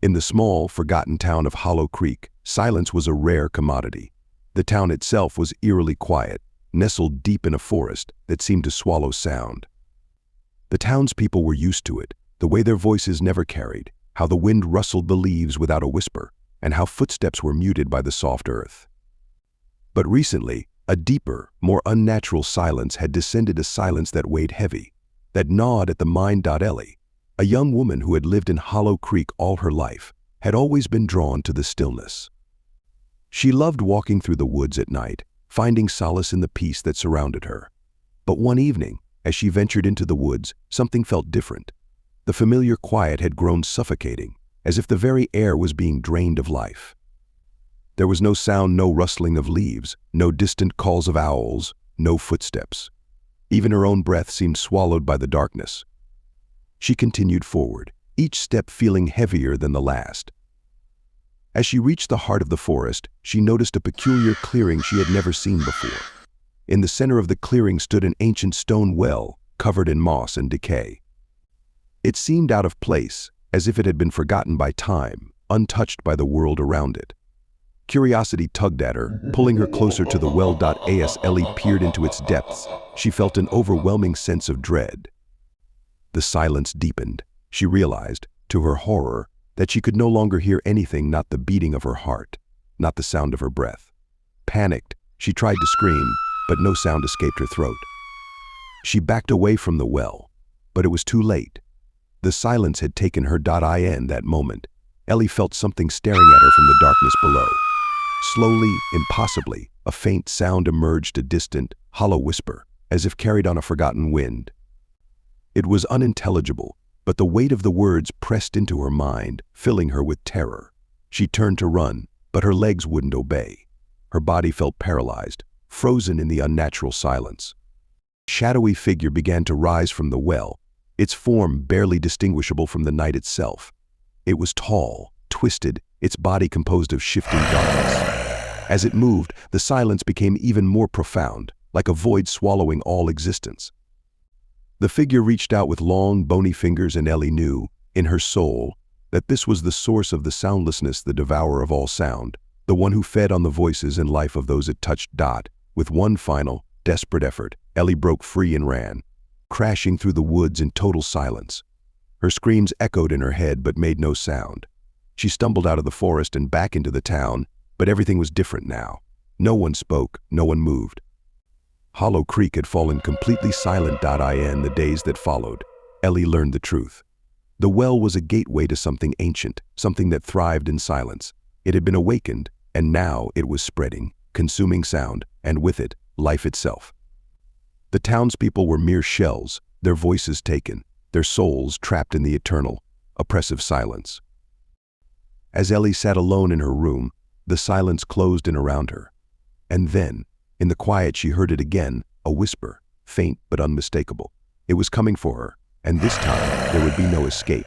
In the small, forgotten town of Hollow Creek, silence was a rare commodity. The town itself was eerily quiet, nestled deep in a forest that seemed to swallow sound. The townspeople were used to it, the way their voices never carried, how the wind rustled the leaves without a whisper, and how footsteps were muted by the soft earth. But recently, a deeper, more unnatural silence had descended, a silence that weighed heavy, that gnawed at the mind. Ellie, a young woman who had lived in Hollow Creek all her life, had always been drawn to the stillness. She loved walking through the woods at night, finding solace in the peace that surrounded her. But one evening, as she ventured into the woods, something felt different. The familiar quiet had grown suffocating, as if the very air was being drained of life. There was no sound, no rustling of leaves, no distant calls of owls, no footsteps. Even her own breath seemed swallowed by the darkness. She continued forward, each step feeling heavier than the last. As she reached the heart of the forest, she noticed a peculiar clearing she had never seen before. In the center of the clearing stood an ancient stone well, covered in moss and decay. It seemed out of place, as if it had been forgotten by time, untouched by the world around it. Curiosity tugged at her, pulling her closer to the well. As Ellie peered into its depths, she felt an overwhelming sense of dread. The silence deepened. She realized, to her horror, that she could no longer hear anything, not the beating of her heart, not the sound of her breath. Panicked, she tried to scream, but no sound escaped her throat. She backed away from the well, but it was too late. The silence had taken her. In that moment, Ellie felt something staring at her from the darkness below. Slowly, impossibly, a faint sound emerged, a distant, hollow whisper, as if carried on a forgotten wind. It was unintelligible, but the weight of the words pressed into her mind, filling her with terror. She turned to run, but her legs wouldn't obey. Her body felt paralyzed, frozen in the unnatural silence. A shadowy figure began to rise from the well, its form barely distinguishable from the night itself. It was tall, twisted, its body composed of shifting darkness. As it moved, the silence became even more profound, like a void swallowing all existence. The figure reached out with long, bony fingers, and Ellie knew, in her soul, that this was the source of the soundlessness, the devourer of all sound, the one who fed on the voices and life of those it touched. With one final, desperate effort, Ellie broke free and ran, crashing through the woods in total silence. Her screams echoed in her head but made no sound. She stumbled out of the forest and back into the town, but everything was different now. No one spoke, no one moved. Hollow Creek had fallen completely silent. In the days that followed, Ellie learned the truth. The well was a gateway to something ancient, something that thrived in silence. It had been awakened, and now it was spreading, consuming sound, and with it, life itself. The townspeople were mere shells, their voices taken, their souls trapped in the eternal, oppressive silence. As Ellie sat alone in her room, the silence closed in around her. And then, in the quiet, she heard it again, a whisper, faint but unmistakable. It was coming for her, and this time there would be no escape.